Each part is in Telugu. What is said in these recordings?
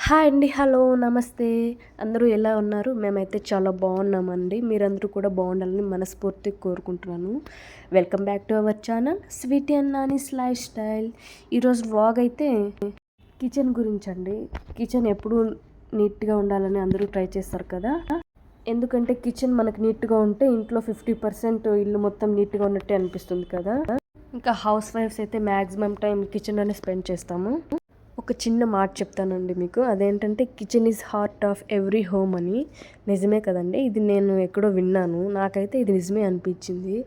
హాయ్ అండి. హలో, నమస్తే. అందరూ ఎలా ఉన్నారు? మేమైతే చాలా బాగున్నామండి. మీరందరూ కూడా బాగుండాలని మనస్ఫూర్తిగా కోరుకుంటున్నాను. Welcome back to our channel Sweety and Nani's lifestyle. ఈరోజు వ్లాగ్ అయితే కిచెన్ గురించి అండి. కిచెన్ ఎప్పుడు నీట్గా ఉండాలని అందరూ ట్రై చేస్తారు కదా. ఎందుకంటే కిచెన్ మనకు నీట్గా ఉంటే ఇంట్లో 50% ఇల్లు మొత్తం నీట్గా ఉన్నట్టే అనిపిస్తుంది కదా. ఇంకా హౌస్ వైఫ్స్ అయితే మ్యాక్సిమం టైం కిచెన్లోనే స్పెండ్ చేస్తాము. ఒక చిన్న మాట చెప్తానండి మీకు. అదేంటంటే kitchen is heart of every home అని. నిజమే కదండి. ఇది నేను ఎక్కడో విన్నాను. నాకైతే ఇది నిజమే అనిపించింది.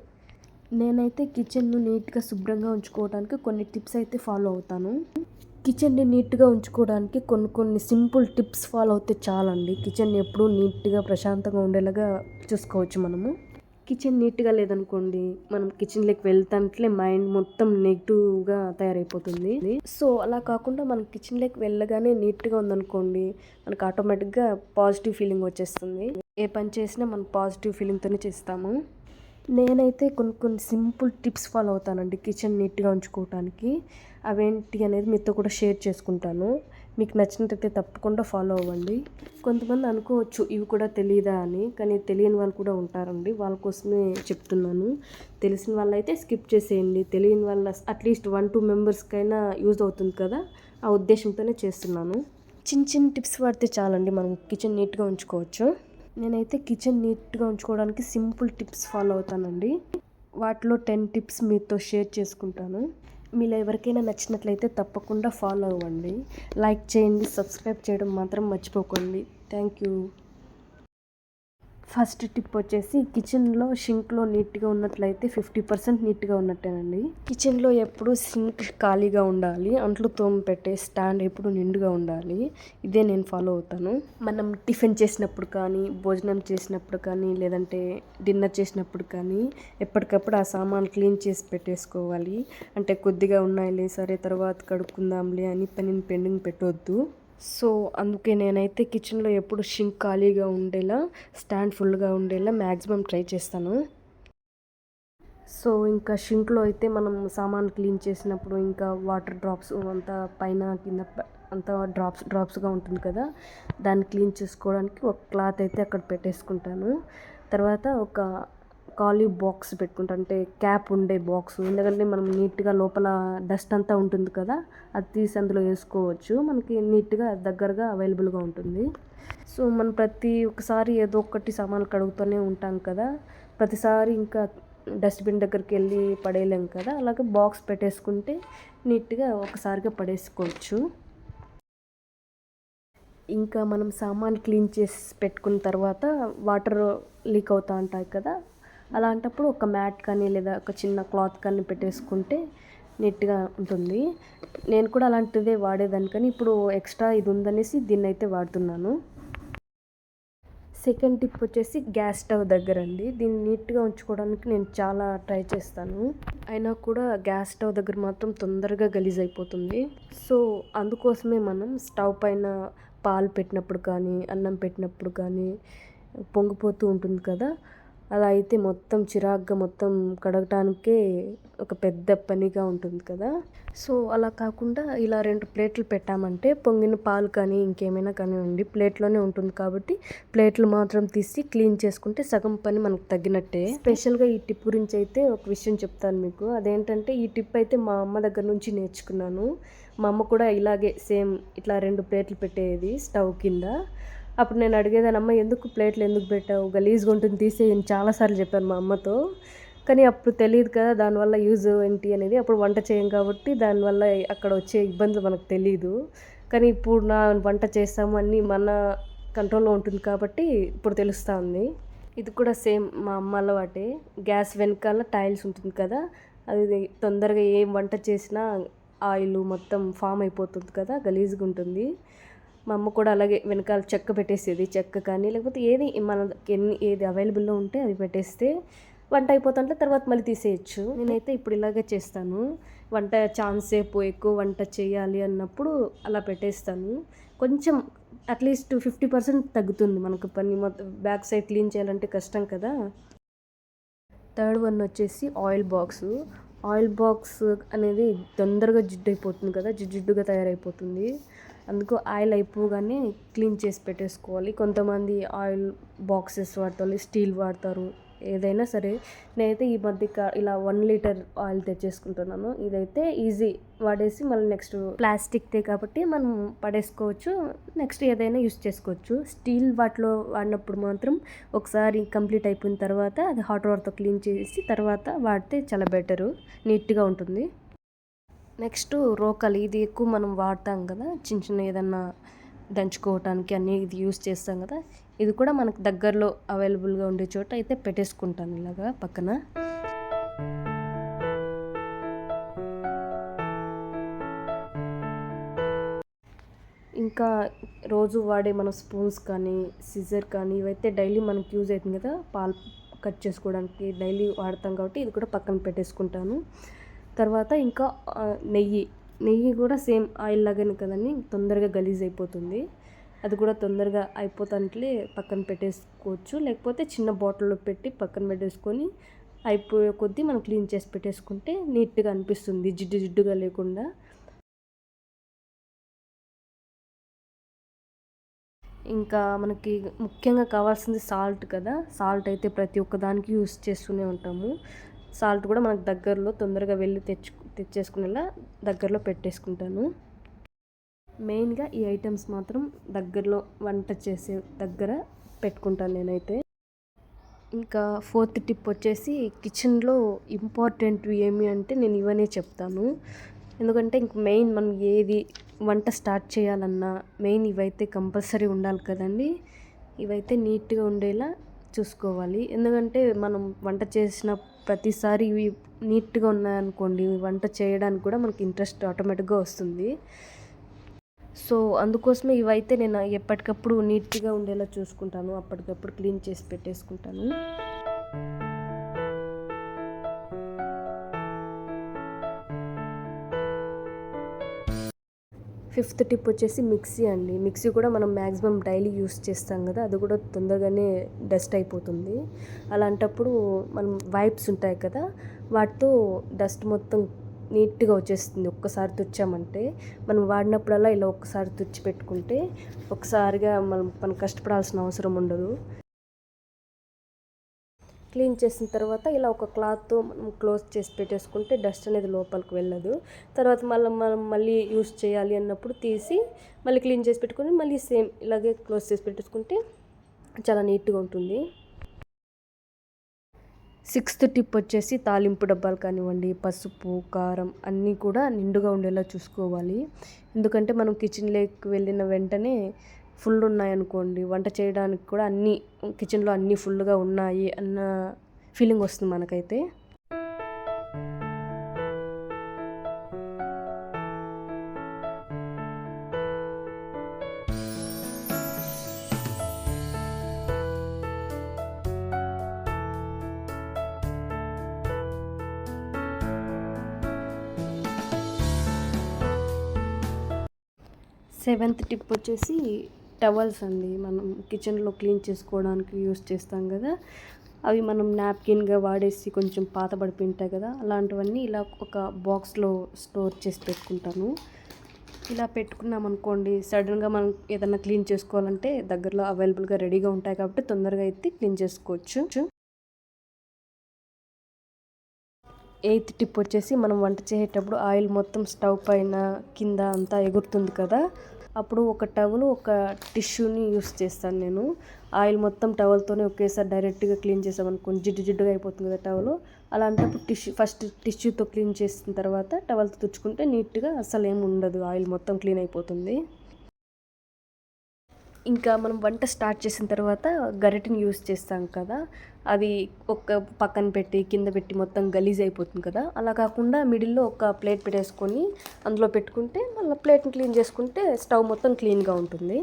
నేనైతే కిచెన్ను నీట్గా శుభ్రంగా ఉంచుకోవడానికి కొన్ని టిప్స్ అయితే ఫాలో అవుతాను. కిచెన్ని నీట్గా ఉంచుకోవడానికి కొన్ని సింపుల్ టిప్స్ ఫాలో అవుతే చాలండి. కిచెన్ ఎప్పుడూ నీట్గా ప్రశాంతంగా ఉండేలాగా చూసుకోవచ్చు మనము. కిచెన్ నీట్గా లేదనుకోండి, మనం కిచెన్లోకి వెళ్తాంట్లే మైండ్ మొత్తం నెగిటివ్గా తయారైపోతుంది. సో అలా కాకుండా మనం కిచెన్లోకి వెళ్ళగానే నీట్గా ఉందనుకోండి, మనకు ఆటోమేటిక్గా పాజిటివ్ ఫీలింగ్ వచ్చేస్తుంది. ఏ పని చేసినా మనం పాజిటివ్ ఫీలింగ్తోనే చేస్తాము. నేనైతే కొన్ని సింపుల్ టిప్స్ ఫాలో అవుతానండి కిచెన్ నీట్గా ఉంచుకోవటానికి. అవేంటి అనేది మీతో కూడా షేర్ చేసుకుంటాను. మీకు నచ్చినట్టయితే తప్పకుండా ఫాలో అవ్వండి. కొంతమంది అనుకోవచ్చు ఇవి కూడా తెలియదా అని, కానీ తెలియని వాళ్ళు కూడా ఉంటారండి. వాళ్ళ కోసమే చెప్తున్నాను. తెలిసిన వాళ్ళైతే స్కిప్ చేసేయండి. తెలియని వాళ్ళ అట్లీస్ట్ 1-2 మెంబర్స్కైనా యూజ్ అవుతుంది కదా, ఆ ఉద్దేశంతోనే చేస్తున్నాను. చిన్న టిప్స్ వాడితే చాలండి మనం కిచెన్ నీట్గా ఉంచుకోవచ్చు. నేనైతే కిచెన్ నీట్గా ఉంచుకోవడానికి సింపుల్ టిప్స్ ఫాలో అవుతానండి. వాటిలో 10 టిప్స్ మీతో షేర్ చేసుకుంటాను. మీలో ఎవరికైనా నచ్చినట్లయితే తప్పకుండా ఫాలో అవ్వండి. లైక్ చేయండి, సబ్స్క్రైబ్ చేయడం మాత్రం మర్చిపోకండి. Thank you. ఫస్ట్ టిప్ వచ్చేసి కిచెన్లో షింక్లో నీట్గా ఉన్నట్లయితే 50% నీట్గా ఉన్నట్టేనండి. కిచెన్లో ఎప్పుడు సింక్ ఖాళీగా ఉండాలి. అంట్లు తోమ పెట్టే స్టాండ్ ఎప్పుడు నిండుగా ఉండాలి. ఇదే నేను ఫాలో అవుతాను. మనం టిఫిన్ చేసినప్పుడు కానీ, భోజనం చేసినప్పుడు కానీ, లేదంటే డిన్నర్ చేసినప్పుడు కానీ ఎప్పటికప్పుడు ఆ సామాన్ క్లీన్ చేసి పెట్టేసుకోవాలి. అంటే కొద్దిగా ఉన్నాయిలే, సరే తర్వాత కడుక్కుందాంలే అని పనిని పెండింగ్ పెట్టవద్దు. సో అందుకే నేనైతే కిచెన్లో ఎప్పుడు షింక్ ఖాళీగా ఉండేలా, స్టాండ్ ఫుల్గా ఉండేలా మ్యాక్సిమం ట్రై చేస్తాను. సో ఇంకా షింక్లో అయితే మనం సామాన్ క్లీన్ చేసినప్పుడు ఇంకా వాటర్ డ్రాప్స్ అంతా పైన కింద అంతా డ్రాప్స్గా ఉంటుంది కదా, దాన్ని క్లీన్ చేసుకోవడానికి ఒక క్లాత్ అయితే అక్కడ పెట్టేసుకుంటాను. తర్వాత ఒక ఖాళీ బాక్స్ పెట్టుకుంటా, అంటే క్యాప్ ఉండే బాక్స్. ఎందుకంటే మనం నీట్గా లోపల డస్ట్ అంతా ఉంటుంది కదా, అది తీసి అందులో వేసుకోవచ్చు. మనకి నీట్గా దగ్గరగా అవైలబుల్గా ఉంటుంది. సో మనం ప్రతి ఒక్కసారి ఏదో ఒకటి సామాన్లు కడుగుతూనే ఉంటాం కదా, ప్రతిసారి ఇంకా డస్ట్బిన్ దగ్గరికి వెళ్ళి పడేయలేం కదా. అలాగే బాక్స్ పెట్టేసుకుంటే నీట్గా ఒకసారిగా పడేసుకోవచ్చు. ఇంకా మనం సామాన్ క్లీన్ చేసి పెట్టుకున్న తర్వాత వాటర్ లీక్ అవుతూ ఉంటాయి కదా, అలాంటప్పుడు ఒక మ్యాట్ కానీ లేదా ఒక చిన్న క్లాత్ కానీ పెట్టేసుకుంటే నీట్గా ఉంటుంది. నేను కూడా అలాంటిదే వాడేదాన్ని, కానీ ఇప్పుడు ఎక్స్ట్రా ఇది ఉందనేసి దీన్ని అయితే వాడుతున్నాను. సెకండ్ టిప్ వచ్చేసి గ్యాస్ స్టవ్ దగ్గర అండి. దీన్ని నీట్గా ఉంచుకోవడానికి నేను చాలా ట్రై చేస్తాను. అయినా కూడా గ్యాస్ స్టవ్ దగ్గర మాత్రం తొందరగా గలీజ్ అయిపోతుంది. సో అందుకోసమే మనం స్టవ్ పైన పాలు పెట్టినప్పుడు కానీ, అన్నం పెట్టినప్పుడు కానీ పొంగిపోతూ ఉంటుంది కదా, అలా అయితే మొత్తం చిరాగ్గా మొత్తం కడగటానికే ఒక పెద్ద పనిగా ఉంటుంది కదా. సో అలా కాకుండా ఇలా 2 ప్లేట్లు పెట్టామంటే పొంగిన పాలు కానీ ఇంకేమైనా కానివ్వండి ప్లేట్లోనే ఉంటుంది కాబట్టి ప్లేట్లు మాత్రం తీసి క్లీన్ చేసుకుంటే సగం పని మనకు తగ్గినట్టే. స్పెషల్గా ఈ టిప్ గురించి అయితే ఒక విషయం చెప్తాను మీకు. అదేంటంటే ఈ టిప్ అయితే మా అమ్మ దగ్గర నుంచి నేర్చుకున్నాను. మా అమ్మ కూడా ఇలాగే సేమ్ ఇట్లా 2 ప్లేట్లు పెట్టేది స్టవ్ కింద. అప్పుడు నేను అడిగేదాన్ని, అమ్మ ఎందుకు ప్లేట్లు ఎందుకు పెట్టావు, గలీజ్గా ఉంటుంది తీసేయని చాలాసార్లు చెప్పాను మా అమ్మతో. కానీ అప్పుడు తెలియదు కదా దానివల్ల యూజ్ ఏంటి అనేది. అప్పుడు వంట చేయం కాబట్టి దానివల్ల అక్కడ వచ్చే ఇబ్బందులు మనకు తెలియదు. కానీ ఇప్పుడు నా వంట చేస్తాము అన్నీ మన కంట్రోల్లో ఉంటుంది కాబట్టి ఇప్పుడు తెలుస్తూ ఉంది. ఇది కూడా సేమ్ మా అమ్మ అలవాటే. గ్యాస్ వెనకాల టైల్స్ ఉంటుంది కదా, అది తొందరగా ఏం వంట చేసినా ఆయిల్ మొత్తం ఫామ్ అయిపోతుంది కదా, గలీజ్గా ఉంటుంది. మా అమ్మ కూడా అలాగే వెనకాల చెక్క పెట్టేసేది. చెక్క కానీ లేకపోతే ఏది మనకి ఏది అవైలబుల్లో ఉంటే అది పెట్టేస్తే వంట అయిపోతుంటే తర్వాత మళ్ళీ తీసేయచ్చు. నేనైతే ఇప్పుడు ఇలాగే చేస్తాను. వంట ఛాన్స్ సేపు ఎక్కువ వంట చేయాలి అన్నప్పుడు అలా పెట్టేస్తాను. కొంచెం అట్లీస్ట్ 50% తగ్గుతుంది మనకు పని. మొత్తం బ్యాక్ సైడ్ క్లీన్ చేయాలంటే కష్టం కదా. థర్డ్ వన్ వచ్చేసి ఆయిల్ బాక్స్. ఆయిల్ బాక్స్ అనేది తొందరగా జిడ్డు అయిపోతుంది కదా, జిడ్డుగా తయారైపోతుంది. అందుకు ఆయిల్ అయిపోగానే క్లీన్ చేసి పెట్టేసుకోవాలి. కొంతమంది ఆయిల్ బాక్సెస్ వాడతారు, స్టీల్ వాడతారు, ఏదైనా సరే. నేనైతే ఈ మధ్య ఇలా 1 లీటర్ ఆయిల్ తెచ్చేసుకుంటున్నాను. ఇదైతే ఈజీ, వాడేసి మళ్ళీ నెక్స్ట్ ప్లాస్టిక్దే కాబట్టి మనం పడేసుకోవచ్చు, నెక్స్ట్ ఏదైనా యూస్ చేసుకోవచ్చు. స్టీల్ వాటిలో వాడినప్పుడు మాత్రం ఒకసారి కంప్లీట్ అయిపోయిన తర్వాత అది హాట్ వాటర్తో క్లీన్ చేసి తర్వాత వాడితే చాలా బెటరు, నీట్గా ఉంటుంది. నెక్స్ట్ రోకలి, ఇది ఎక్కువ మనం వాడతాం కదా, చిన్న చిన్న ఏదన్నా దంచుకోవటానికి అన్నీ ఇది యూస్ చేస్తాం కదా. ఇది కూడా మనకు దగ్గరలో అవైలబుల్గా ఉండే చోట అయితే పెట్టేసుకుంటాను ఇలాగా పక్కన. ఇంకా రోజు వాడే మన స్పూన్స్ కానీ సిజర్ కానీ ఇవైతే డైలీ మనకి యూజ్ అవుతుంది కదా, పాలు కట్ చేసుకోవడానికి డైలీ వాడతాం కాబట్టి ఇది కూడా పక్కన పెట్టేసుకుంటాను. తర్వాత ఇంకా నెయ్యి కూడా సేమ్ ఆయిల్ లాగానే కదండి, తొందరగా గలీజ్ అయిపోతుంది. అది కూడా తొందరగా అయిపోతాంట్లే పక్కన పెట్టేసుకోవచ్చు, లేకపోతే చిన్న బాటిల్లో పెట్టి పక్కన పెట్టేసుకొని అయిపోయే కొద్దీ మనం క్లీన్ చేసి పెట్టేసుకుంటే నీట్గా అనిపిస్తుంది, జిడ్డుగా లేకుండా. ఇంకా మనకి ముఖ్యంగా కావాల్సింది సాల్ట్ కదా. సాల్ట్ అయితే ప్రతి ఒక్కదానికి యూస్ చేస్తూనే ఉంటాము. సాల్ట్ కూడా మనకు దగ్గరలో తొందరగా వెళ్ళి తెచ్చేసుకునేలా దగ్గరలో పెట్టేసుకుంటాను. మెయిన్గా ఈ ఐటమ్స్ మాత్రం దగ్గరలో వంట చేసే దగ్గర పెట్టుకుంటాను నేనైతే. ఇంకా 4th టిప్ వచ్చేసి కిచెన్లో ఇంపార్టెంట్ ఏమి అంటే నేను ఇవన్నీ చెప్తాను. ఎందుకంటే ఇంక మెయిన్ మనం ఏది వంట స్టార్ట్ చేయాలన్నా మెయిన్ ఇవైతే కంపల్సరీ ఉండాలి కదండి. ఇవైతే నీట్గా ఉండేలా చూసుకోవాలి. ఎందుకంటే మనం వంట చేసిన ప్రతిసారి ఇవి నీట్గా ఉన్నాయనుకోండి, వంట చేయడానికి కూడా మనకి ఇంట్రెస్ట్ ఆటోమేటిక్గా వస్తుంది. సో అందుకోసమే ఇవైతే నేను ఎప్పటికప్పుడు నీట్గా ఉండేలా చూసుకుంటాను, అప్పటికప్పుడు క్లీన్ చేసి పెట్టేసుకుంటాను. 5th టిప్ వచ్చేసి మిక్సీ అండి. మిక్సీ కూడా మనం మ్యాక్సిమం డైలీ యూస్ చేస్తాం కదా, అది కూడా తొందరగానే డస్ట్ అయిపోతుంది. అలాంటప్పుడు మనం వైప్స్ ఉంటాయి కదా, వాటితో డస్ట్ మొత్తం నీట్గా వచ్చేస్తుంది. ఒక్కసారి తుచ్చామంటే మనం వాడినప్పుడల్లా ఇలా ఒక్కసారి తుచ్చి పెట్టుకుంటే ఒకసారిగా మనం కష్టపడాల్సిన అవసరం ఉండదు. క్లీన్ చేసిన తర్వాత ఇలా ఒక క్లాత్తో మనం క్లోజ్ చేసి పెట్టేసుకుంటే డస్ట్ అనేది లోపలికి వెళ్ళదు. తర్వాత మనం మళ్ళీ యూస్ చేయాలి అన్నప్పుడు తీసి మళ్ళీ క్లీన్ చేసి పెట్టుకొని మళ్ళీ సేమ్ ఇలాగే క్లోజ్ చేసి పెట్టేసుకుంటే చాలా నీట్గా ఉంటుంది. 6th టిప్ వచ్చేసి తాలింపు డబ్బాలు కానివ్వండి, పసుపు, కారం అన్నీ కూడా నిండుగా ఉండేలా చూసుకోవాలి. ఎందుకంటే మనం కిచెన్లోకి వెళ్ళిన వెంటనే ఫుల్ ఉన్నాయనుకోండి, వంట చేయడానికి కూడా అన్నీ కిచెన్లో అన్నీ ఫుల్గా ఉన్నాయి అన్న ఫీలింగ్ వస్తుంది మనకైతే. సెవెంత్ టిప్ వచ్చేసి టవల్స్ అండి. మనం కిచెన్లో క్లీన్ చేసుకోవడానికి యూస్ చేస్తాం కదా, అవి మనం నాప్కిన్గా వాడేసి కొంచెం పాత పడిపోయింటాయి కదా, అలాంటివన్నీ ఇలా ఒక బాక్స్లో స్టోర్ చేసి పెట్టుకుంటాను. ఇలా పెట్టుకున్నాం అనుకోండి, సడన్గా మనం ఏదైనా క్లీన్ చేసుకోవాలంటే దగ్గరలో అవైలబుల్గా రెడీగా ఉంటాయి కాబట్టి తొందరగా అయితే క్లీన్ చేసుకోవచ్చు. 8th టిప్ వచ్చేసి మనం వంట చేసేటప్పుడు ఆయిల్ మొత్తం స్టవ్ పైన కింద అంతా ఎగురుతుంది కదా, అప్పుడు ఒక టవల్ ఒక టిష్యూని యూస్ చేస్తాను నేను. ఆయిల్ మొత్తం టవల్తోనే ఒకేసారి డైరెక్ట్గా క్లీన్ చేసామనుకోండి జిడ్డుగా అయిపోతుంది కదా టవల్. అలాంటప్పుడు ఫస్ట్ టిష్యూతో క్లీన్ చేసిన తర్వాత టవల్తో తుడుచుకుంటే నీట్గా అసలు ఏమి ఉండదు, ఆయిల్ మొత్తం క్లీన్ అయిపోతుంది. ఇంకా మనం వంట స్టార్ట్ చేసిన తర్వాత గరిటెని యూస్ చేస్తాం కదా, అది ఒక పక్కన పెట్టి కింద పెట్టి మొత్తం గలీజ్ అయిపోతుంది కదా, అలా కాకుండా మిడిల్లో ఒక ప్లేట్ పెట్టేసుకొని అందులో పెట్టుకుంటే మళ్ళీ ప్లేట్ని క్లీన్ చేసుకుంటే స్టవ్ మొత్తం క్లీన్గా ఉంటుంది.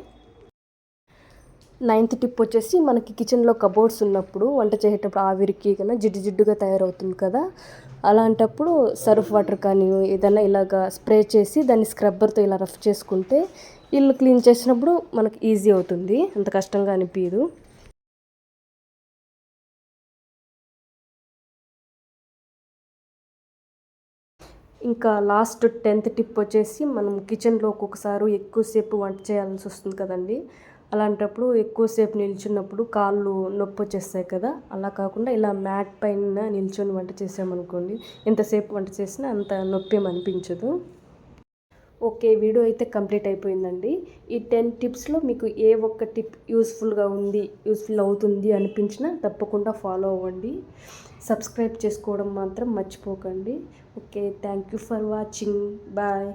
9th టిప్ వచ్చేసి మనకి కిచెన్లో కబోర్డ్స్ ఉన్నప్పుడు వంట చేసేటప్పుడు ఆవిరికి కన్నా జిడ్డుగా తయారవుతుంది కదా, అలాంటప్పుడు సర్ఫ్ వాటర్ కానీ ఏదైనా ఇలాగా స్ప్రే చేసి దాన్ని స్క్రబ్బర్తో ఇలా రఫ్ చేసుకుంటే ఇల్లు క్లీన్ చేసినప్పుడు మనకి ఈజీ అవుతుంది, అంత కష్టంగా అనిపించదు. ఇంకా లాస్ట్ 10th టిప్ వచ్చేసి మనం కిచెన్లో ఒక్కొక్కసారి ఎక్కువసేపు వంట చేయాల్సి వస్తుంది కదండి. అలాంటప్పుడు ఎక్కువసేపు నిల్చున్నప్పుడు కాళ్ళు నొప్పి వచ్చేస్తాయి కదా. అలా కాకుండా ఇలా మ్యాట్ పైన నిల్చొని వంట చేసామనుకోండి, ఎంతసేపు వంట చేసినా అంత నొప్పి ఏమి అనిపించదు. ఓకే, వీడియో అయితే కంప్లీట్ అయిపోయిందండి. ఈ 10 టిప్స్లో మీకు ఏ ఒక్క టిప్ యూస్ఫుల్ అవుతుంది అనిపించినా తప్పకుండా ఫాలో అవ్వండి. సబ్స్క్రైబ్ చేసుకోవడం మాత్రం మర్చిపోకండి. Okay, thank you for watching. Bye.